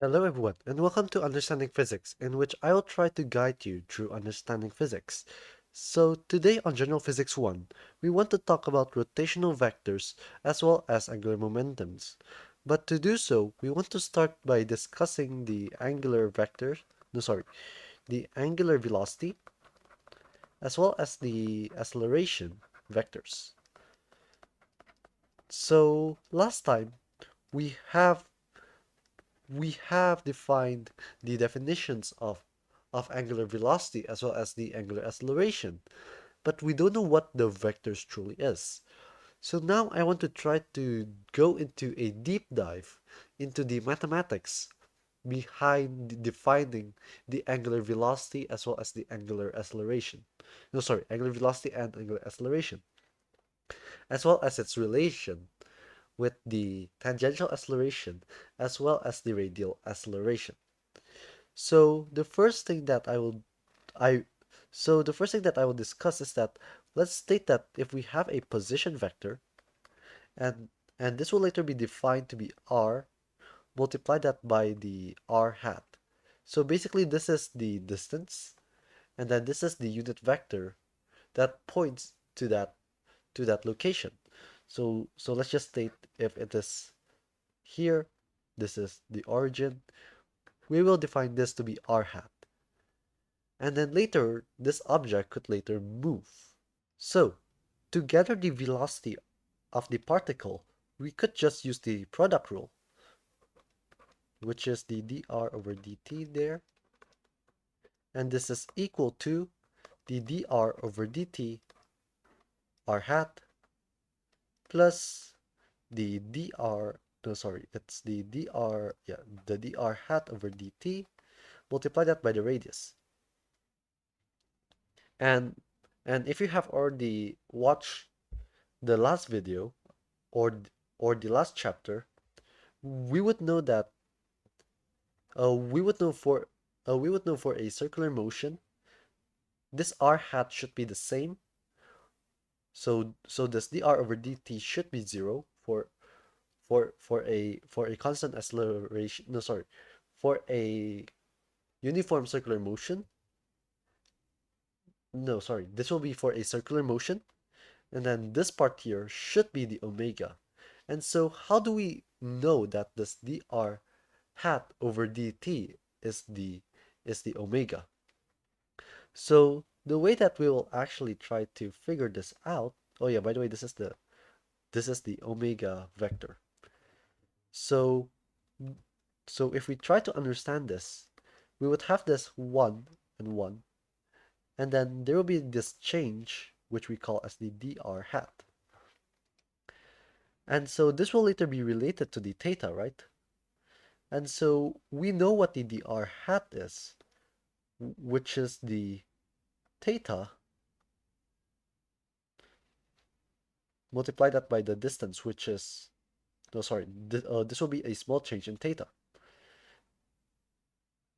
Hello everyone, and welcome to Understanding Physics, in which I will try to guide you through understanding physics. So today on General Physics 1, we want to talk about rotational vectors as well as angular momentums. But to do so, we want to start by discussing the angular vector, no sorry, the angular velocity as well as the acceleration vectors. So last time we have we have defined the definitions of angular velocity as well as the angular acceleration, but we don't know what the vectors truly is. So now I want to try to go into a deep dive into the mathematics behind defining the angular velocity as well as the angular acceleration. No, sorry, angular velocity and angular acceleration, as well as its relation with the tangential acceleration as well as the radial acceleration. So the first thing that I the first thing that I will discuss is that let's state that if we have a position vector and this will later be defined to be r, multiply that by the r hat. So basically this is the distance and then this is the unit vector that points to that location. So let's just state if it is here, this is the origin. We will define this to be r hat. And then later, this object could later move. So, to gather the velocity of the particle, we could just use the product rule, which is the dr over dt there. And this is equal to the dr over dt r hat plus the dr, no sorry, it's the dr, yeah, the dr hat over dt, multiply that by the radius. And if you have already watched the last video or the last chapter, we would know that we would know for a circular motion, this r hat should be the same. So this dr over dt should be zero for a constant acceleration. No, sorry, for a uniform circular motion. No, sorry, this will be for a circular motion, and then this part here should be the omega. And so how do we know that this dr hat over dt is the omega? So the way that we will actually try to figure this out, oh yeah, by the way, this is the omega vector. So if we try to understand this, we would have this 1 and 1, and then there will be this change which we call as the dr hat. And so this will later be related to the theta, right? And so we know what the dr hat is, which is the theta, multiply that by the distance, which is, no, sorry, this will be a small change in theta.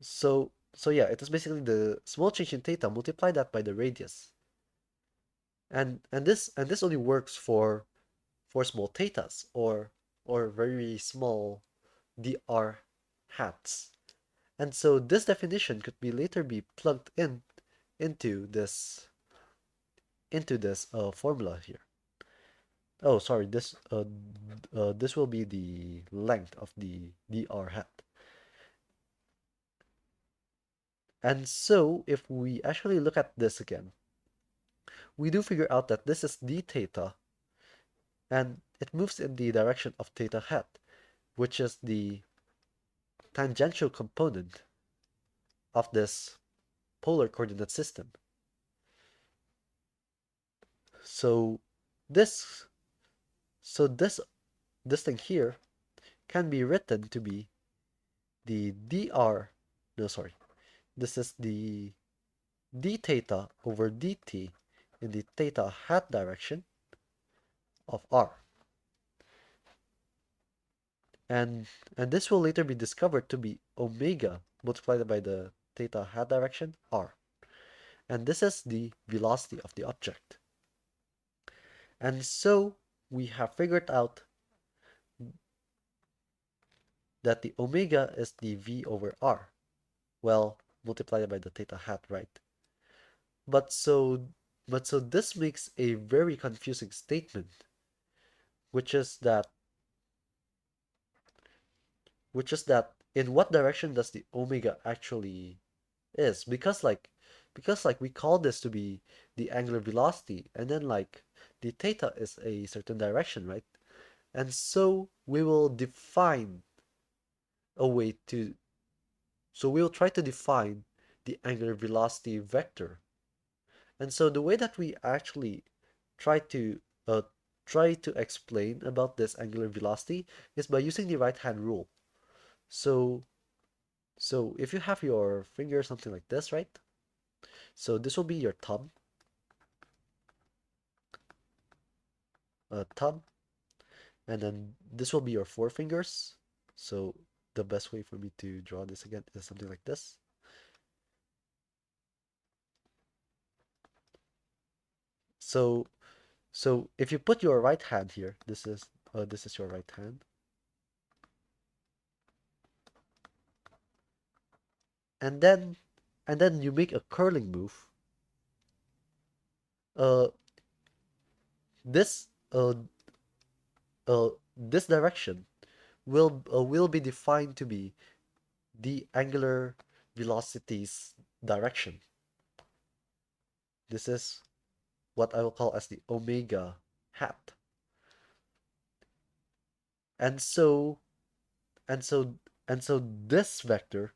So yeah, it is basically the small change in theta, multiply that by the radius. And this only works for small thetas or very small dr hats. And so this definition could be later be plugged in into this formula here. Oh, sorry, this will be the length of the dr hat. And so if we actually look at this again, we do figure out that this is d theta and it moves in the direction of theta hat, which is the tangential component of this polar coordinate system. So this so this thing here can be written to be the dr, no sorry, this is the d theta over dt in the theta hat direction of r. And this will later be discovered to be omega multiplied by the theta hat direction r. And this is the velocity of the object. And so we have figured out that the omega is the v over r. Well, multiplied by the theta hat, right? But so but so this makes a very confusing statement, which is that in what direction does the omega actually is? Because we call this to be the angular velocity, and then the theta is a certain direction, right? And so we will define a way to so we'll try to define the angular velocity vector. And so the way that we actually try to uh, try to explain about this angular velocity is by using the right hand rule. So so if you have your finger something like this, right? So this will be your thumb, and then this will be your forefingers. So the best way for me to draw this again is something like this. So so if you put your right hand here, this is your right hand, and then you make a curling move. Uh, this uh this direction will be defined to be the angular velocity's direction. This is what I will call as the omega hat. And so and so and so this vector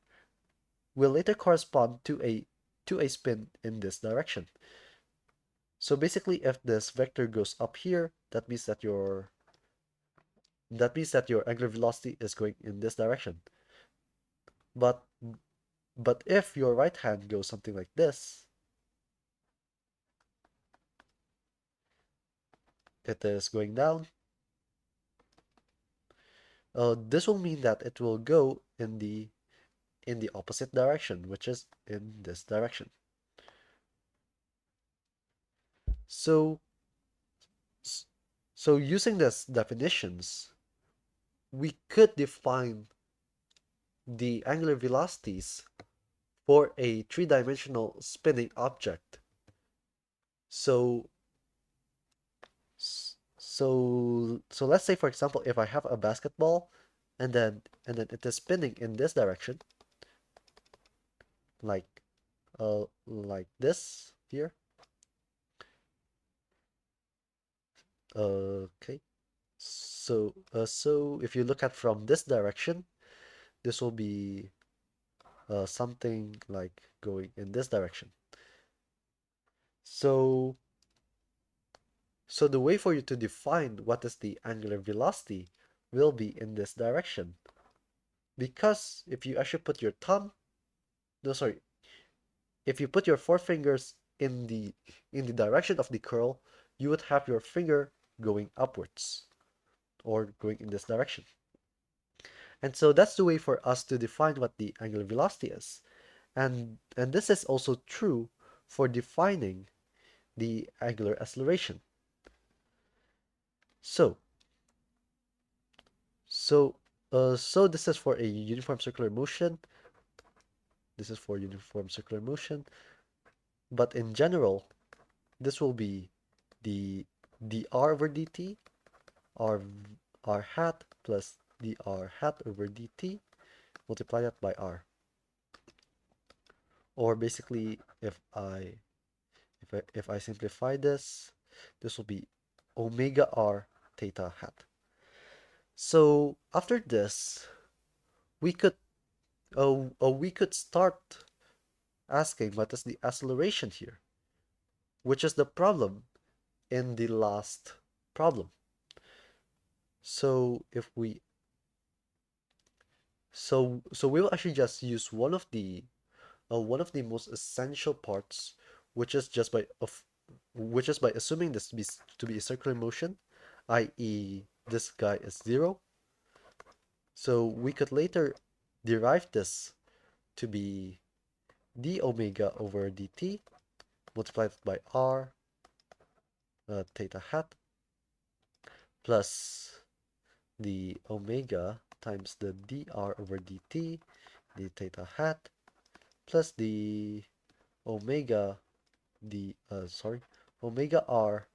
will later correspond to a spin in this direction. So basically if this vector goes up here, that means that your angular velocity is going in this direction. But but if your right hand goes something like this, it is going down. This will mean that it will go in the opposite direction, which is in this direction. So so using this definitions, we could define the angular velocities for a three-dimensional spinning object. So so let's say for example if I have a basketball and then it is spinning in this direction like like this here. Okay. So if you look at from this direction, this will be something like going in this direction. So so the way for you to define what is the angular velocity will be in this direction. Because if you actually put your thumb, no, sorry, if you put your forefingers in the direction of the curl, you would have your finger going upwards or going in this direction. And so that's the way for us to define what the angular velocity is. And this is also true for defining the angular acceleration. So so so this is for a uniform circular motion. This is for uniform circular motion. But in general, this will be the dr over dt, r r hat plus dr hat over dt, multiply that by r. Or basically, if I simplify this, this will be omega r theta hat. So after this, we could we could start asking what is the acceleration here, which is the problem in the last problem. So if we so we will actually just use one of the most essential parts, which is just which is by assuming this to be a circular motion, i.e. this guy is 0. So we could later derive this to be d omega over dt multiplied by r theta hat plus the omega times the dr over dt, the theta hat, plus the omega omega r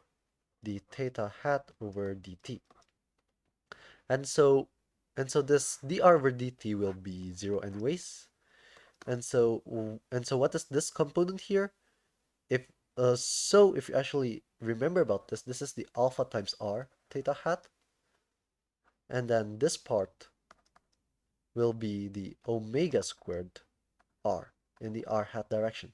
the theta hat over dt. And so this dr over dt will be zero anyways. And so what is this component here? If you actually remember about this, this is the alpha times r theta hat, and then this part will be the omega squared r in the r hat direction.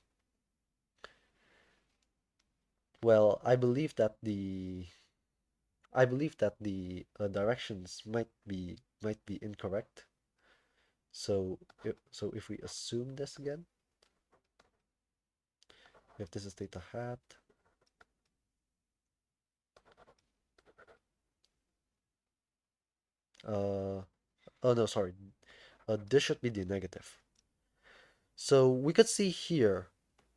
Well, I believe that the directions might be incorrect. So if we assume this again, if this is theta hat, oh no, sorry, this should be the negative. So we could see here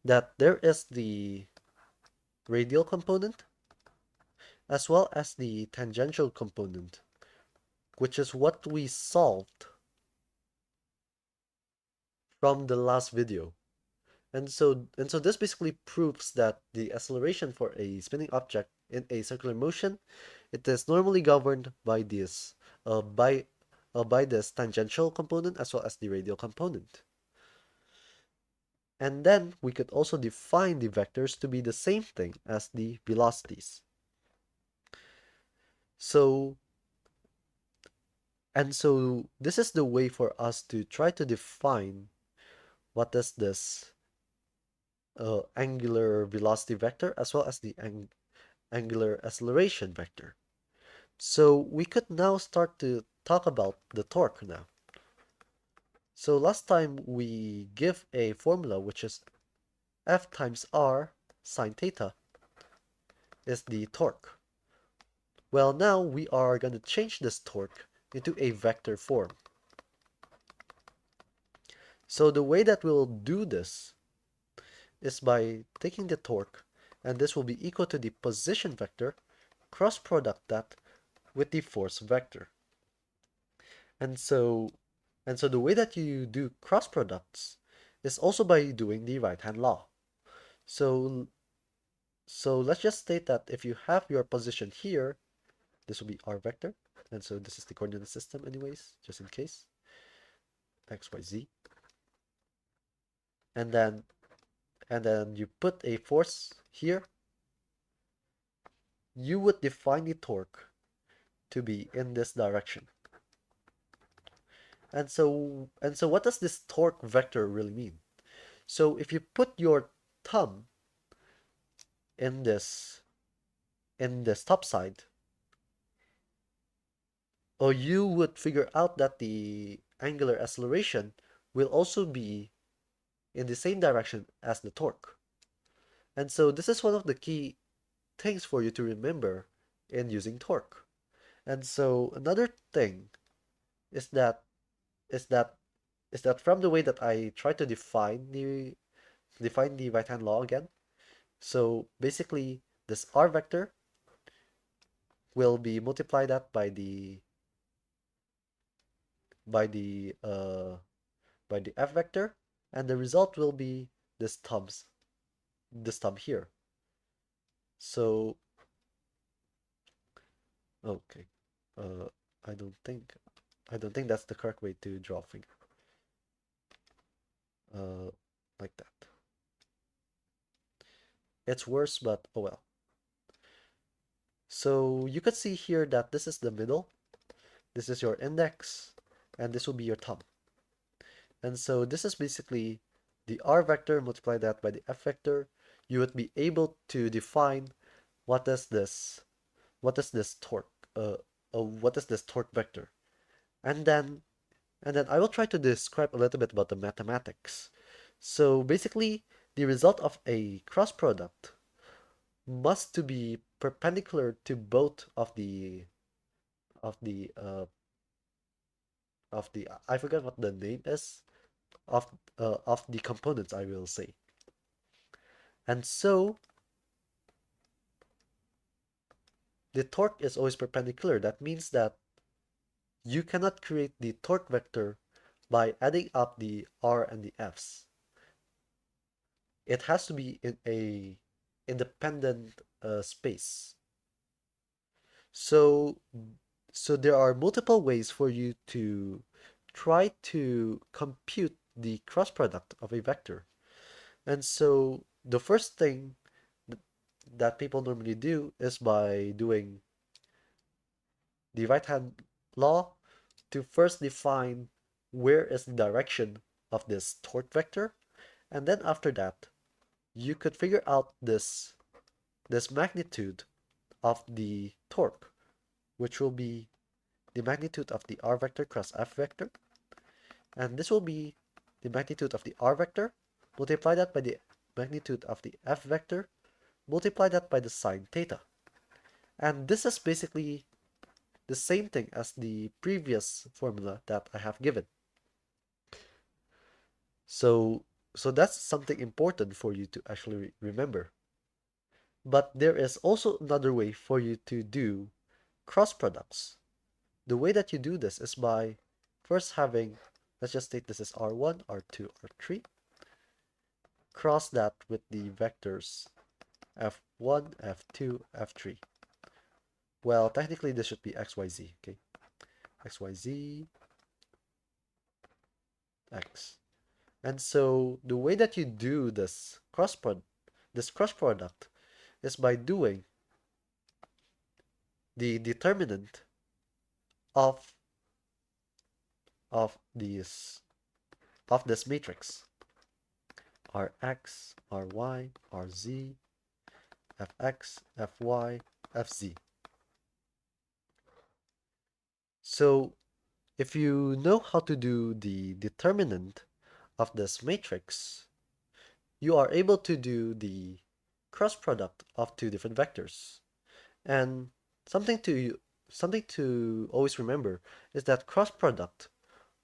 that there is the radial component as well as the tangential component, which is what we solved from the last video. And so this basically proves that the acceleration for a spinning object in a circular motion, it is normally governed by this tangential component as well as the radial component. And then we could also define the vectors to be the same thing as the velocities. So so this is the way for us to try to define what is this angular velocity vector as well as the angular acceleration vector. So we could now start to talk about the torque now. So last time we give a formula which is F times R sine theta is the torque. Well, now we are going to change this torque into a vector form. So the way that we'll do this is by taking the torque, and this will be equal to the position vector cross product that with the force vector. And so the way that you do cross products is also by doing the right-hand law. So let's just state that if you have your position here, this will be r vector, and so this is the coordinate system anyways, just in case, x, y, z. And then you put a force here, you would define the torque to be in this direction. And so what does this torque vector really mean? So if you put your thumb in this top side, or you would figure out that the angular acceleration will also be in the same direction as the torque. And so this is one of the key things for you to remember in using torque. And so another thing is that is that from the way that I try to define the right-hand law again. So basically, this r vector will be multiplied up by the by the uh, f vector, and the result will be this thumb here. So okay, uh, I don't think that's the correct way to draw a finger. Uh, like that. It's worse, but oh well. So you could see here that this is the middle, this is your index, and this will be your thumb. And so this is basically the r vector, multiply that by the f vector. You would be able to define what is this torque, what is this torque vector. And then I will try to describe a little bit about the mathematics. So basically, the result of a cross product must to be perpendicular to both of the of the uh, I forgot what the name is of the components, I will say. And so the torque is always perpendicular. That means that You cannot create the torque vector by adding up the r and the f's. It has to be in a independent space. So, so there are multiple ways for you to try to compute the cross product of a vector. And so the first thing that people normally do is by doing the right hand law to first define where is the direction of this torque vector, and then after that you could figure out this magnitude of the torque, which will be the magnitude of the r vector cross f vector, and this will be the magnitude of the r vector, multiply that by the magnitude of the f vector, multiply that by the sine theta. And this is basically the same thing as the previous formula that I have given. So, so that's something important for you to actually remember. But there is also another way for you to do cross products. The way that you do this is by first having, let's just state this is R1, R2, R3. Cross that with the vectors F1, F2, F3. Well, technically this should be XYZ, okay? XYZ, X. And so the way that you do this cross product is by doing the determinant of of these of this matrix. Rx, Ry, Rz, Fx, Fy, Fz. So if you know how to do the determinant of this matrix, you are able to do the cross product of two different vectors. And something to always remember is that cross product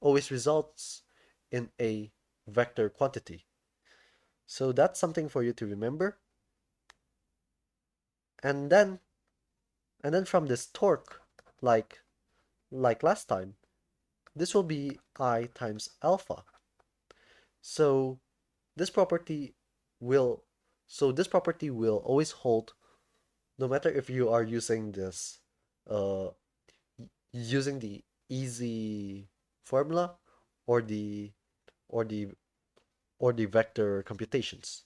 always results in a vector quantity. So that's something for you to remember. And then from this torque, like last time, this will be I times alpha. So this property will this property will always hold no matter if you are using this uh using the easy formula or the or the or the vector computations.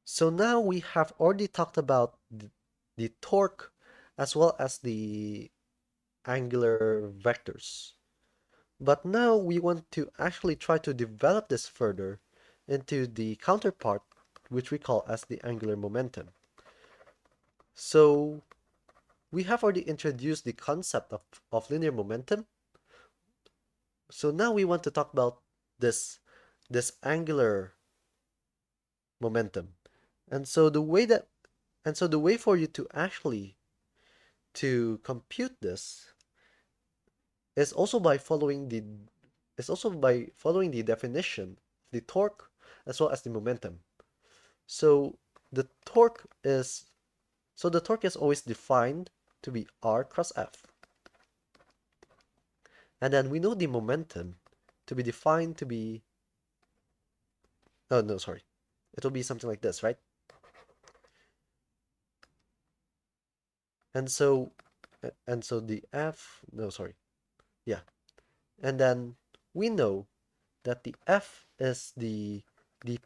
So now we have already talked about the torque as well as the angular vectors. But now we want to actually try to develop this further into the counterpart, which we call as the angular momentum. So we have already introduced the concept of linear momentum. So now we want to talk about this angular momentum. And so the way that the way for you to actually to compute this is also by following the definition of the torque as well as the momentum. So the torque is always defined to be r cross f. And then we know the momentum to be defined to be, oh no, sorry. It'll be something like this, right? And so the f, no, sorry. Yeah. And then we know that the f is the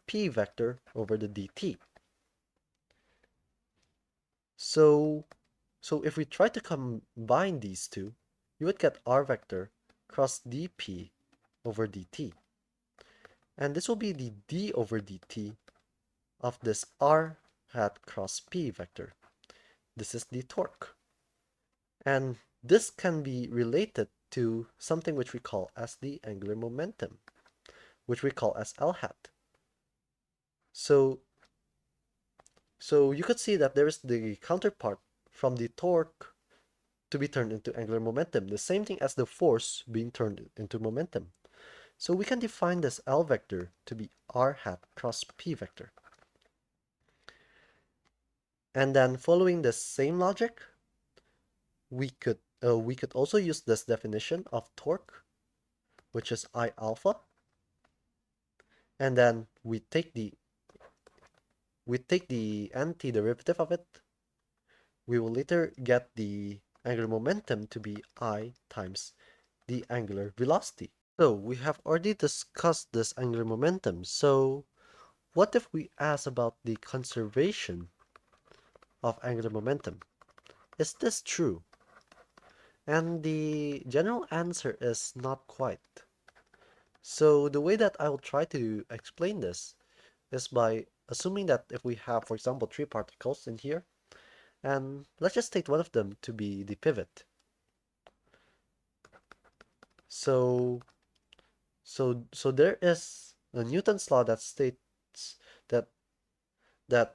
p vector over the dt. So if we try to combine these two, you would get r vector cross dp over dt. And this will be the d over dt of this r hat cross p vector. This is the torque. And this can be related to something which we call as the angular momentum, which we call as L hat. So you could see that there is the counterpart from the torque to be turned into angular momentum, the same thing as the force being turned into momentum. So we can define this L vector to be r hat cross p vector. And then following the same logic, we could also use this definition of torque, which is I alpha, and then we take the antiderivative of it. We will later get the angular momentum to be I times the angular velocity. So we have already discussed this angular momentum. So what if we ask about the conservation of angular momentum? Is this true? And the general answer is not quite. So the way that I will try to explain this is by assuming that if we have, for example, three particles in here, and let's just take one of them to be the pivot. So so there is a Newton's law that states that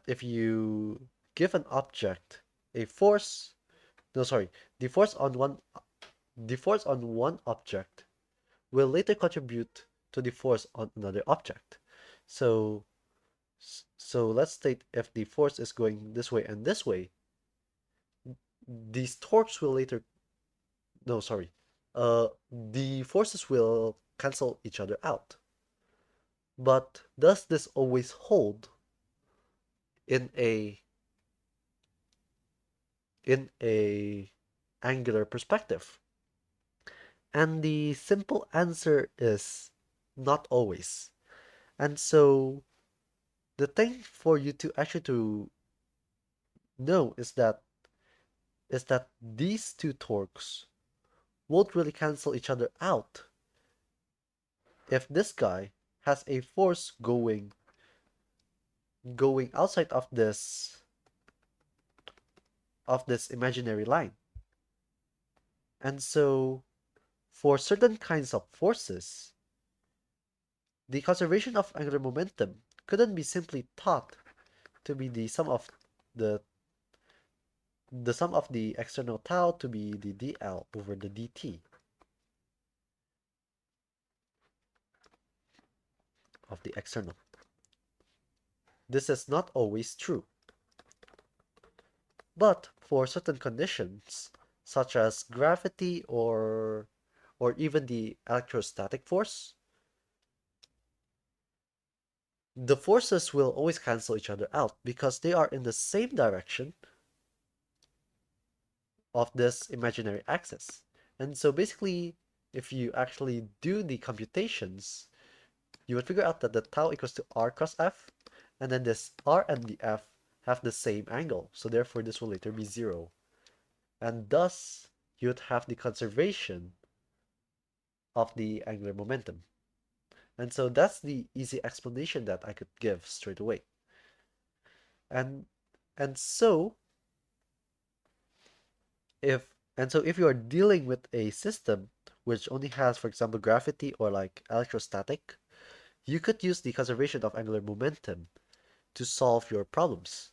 if you give an object a force, no, sorry, the force on one object will later contribute to the force on another object. So so let's state if the force is going this way and this way, these torques will later, no, sorry, the forces will cancel each other out. But does this always hold in a angular perspective? And the simple answer is not always. And so the thing for you to actually to know is that these two torques won't really cancel each other out if this guy has a force going outside of this imaginary line. And so for certain kinds of forces, the conservation of angular momentum couldn't be simply thought to be the the sum of the external tau to be the dl over the dt of the external. This is not always true. But for certain conditions, such as gravity or even the electrostatic force, the forces will always cancel each other out because they are in the same direction of this imaginary axis. And so basically, if you actually do the computations, you would figure out that the tau equals to r cos f, and then this r and the f have the same angle. So therefore, this will later be 0. And thus, you'd have the conservation of the angular momentum. And so that's the easy explanation that I could give straight away. And and so if you are dealing with a system which only has, for example, gravity or like electrostatic, you could use the conservation of angular momentum to solve your problems.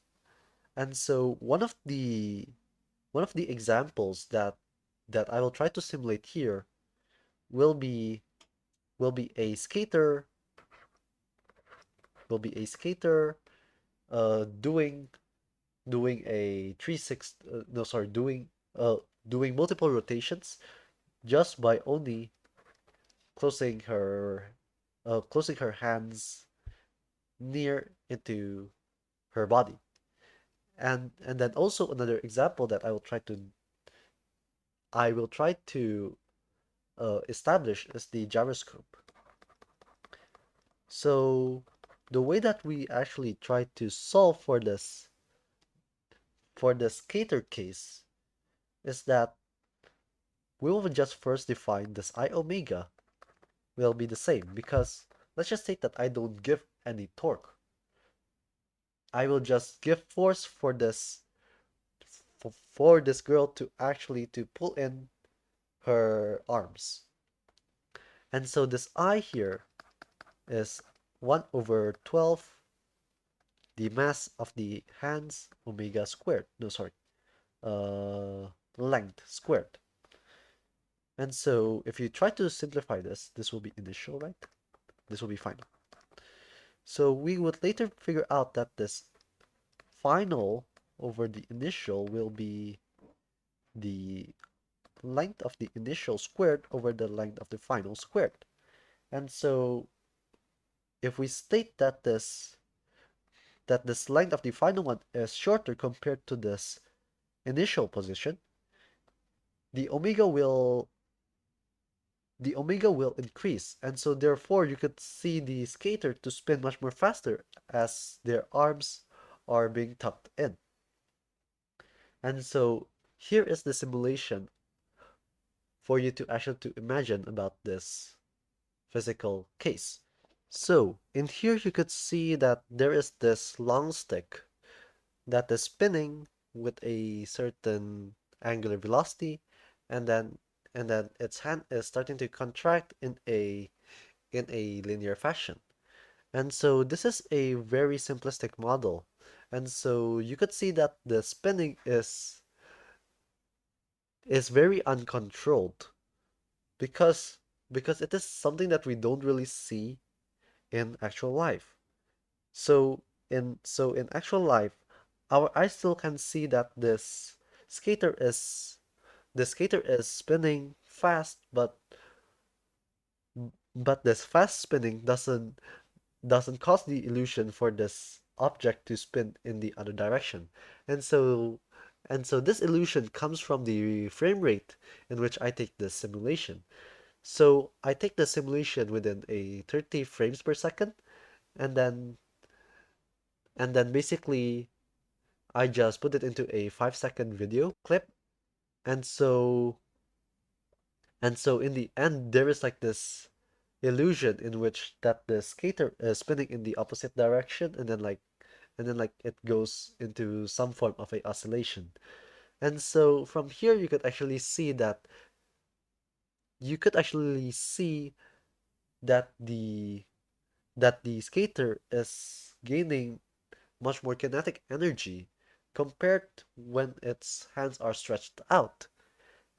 And so one of the examples that I will try to simulate here will be will be a skater will be a skater doing a 3/6 no, sorry, doing multiple rotations just by only closing her closing her hands near into her body. And then also another example that I will try to establish is the gyroscope. So the way that we actually try to solve for the skater case is that we will just first define this I omega will be the same, because let's just say that I don't give any torque. I will just give force for this girl to actually to pull in her arms. And so this I here is 1 over 12 the mass of the hands omega squared. No, sorry. Length squared. And so if you try to simplify this will be initial, right? This will be final. So we would later figure out that this final over the initial will be the length of the initial squared over the length of the final squared. And so if we state that this length of the final one is shorter compared to this initial position, the omega will the omega will increase, and so therefore you could see the skater to spin much more faster as their arms are being tucked in. And so here is the simulation for you to actually to imagine about this physical case. So in here you could see that there is this long stick that is spinning with a certain angular velocity, and then its hand is starting to contract in a linear fashion. And so this is a very simplistic model. And so you could see that the spinning is very uncontrolled because because it is something that we don't really see in actual life. So in actual life, our eyes still can see that skater is the skater is spinning fast, but this fast spinning doesn't cause the illusion for this object to spin in the other direction. And so and so this illusion comes from the frame rate in which I take this simulation. So I take the simulation within a 30 frames per second, and then basically I just put it into a 5-second video clip. And so in the end there is like this illusion in which that the skater is spinning in the opposite direction, and then it goes into some form of a oscillation. And so from here you could actually see that the skater is gaining much more kinetic energy compared when its hands are stretched out.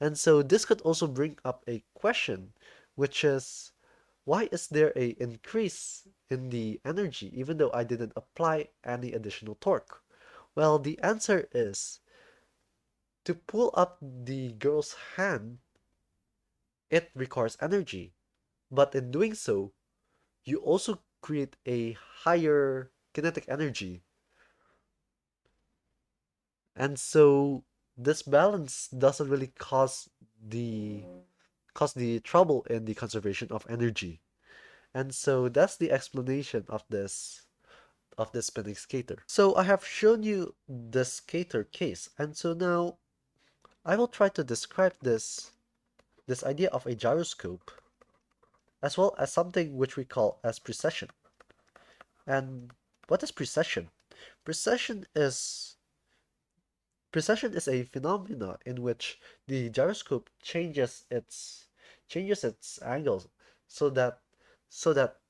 And so this could also bring up a question, which is, why is there a increase in the energy even though I didn't apply any additional torque? Well, the answer is to pull up the girl's hand, it requires energy. But in doing so, you also create a higher kinetic energy. And so this balance doesn't really cause the trouble in the conservation of energy. And so that's the explanation of this spinning skater. So I have shown you the skater case, and so now I will try to describe this idea of a gyroscope as well as something which we call as precession. And what is precession? Precession is precession is a phenomena in which the gyroscope changes its angle so that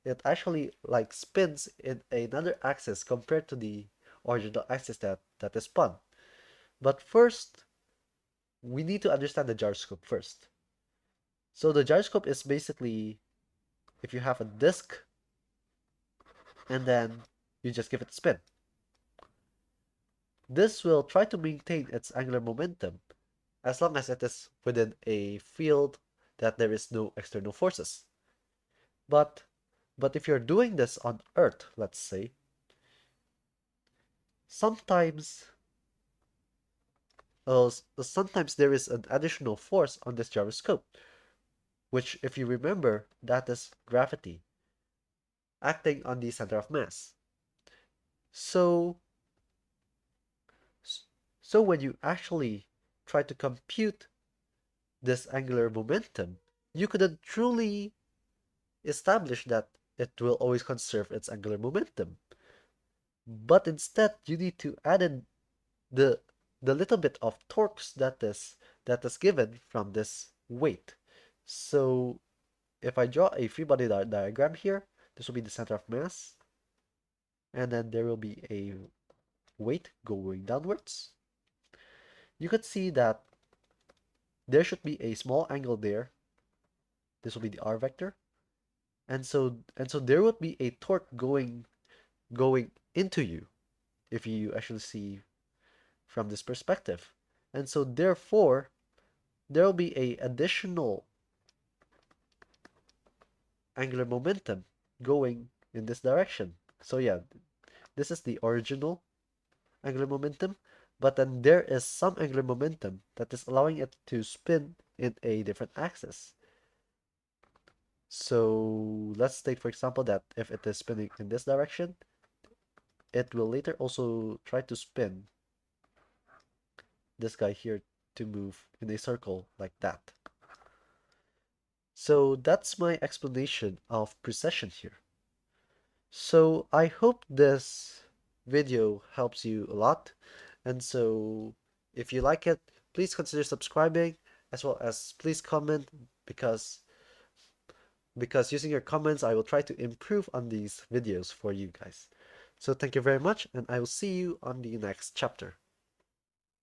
it actually like spins in another axis compared to the original axis that is spun. But first, we need to understand the gyroscope first. So the gyroscope is basically if you have a disc and then you just give it a spin. This will try to maintain its angular momentum as long as it is within a field that there is no external forces. But but if you're doing this on Earth, let's say, sometimes sometimes there is an additional force on this gyroscope, which if you remember, that is gravity acting on the center of mass. So so when you actually try to compute this angular momentum, you couldn't truly establish that it will always conserve its angular momentum. But instead, you need to add in the the little bit of torques that is given from this weight. So if I draw a free body diagram here, this will be the center of mass, and then there will be a weight going downwards. You could see that there should be a small angle there. This will be the r vector, and so there would be a torque going into you if you actually see from this perspective. And so therefore, there will be a additional angular momentum going in this direction. So yeah, this is the original angular momentum, but then there is some angular momentum that is allowing it to spin in a different axis. So let's take, for example, that if it is spinning in this direction, it will later also try to spin this guy here to move in a circle like that. So that's my explanation of precession here. So I hope this video helps you a lot. And so if you like it, please consider subscribing, as well as please comment, because using your comments, I will try to improve on these videos for you guys. So thank you very much, and I will see you on the next chapter.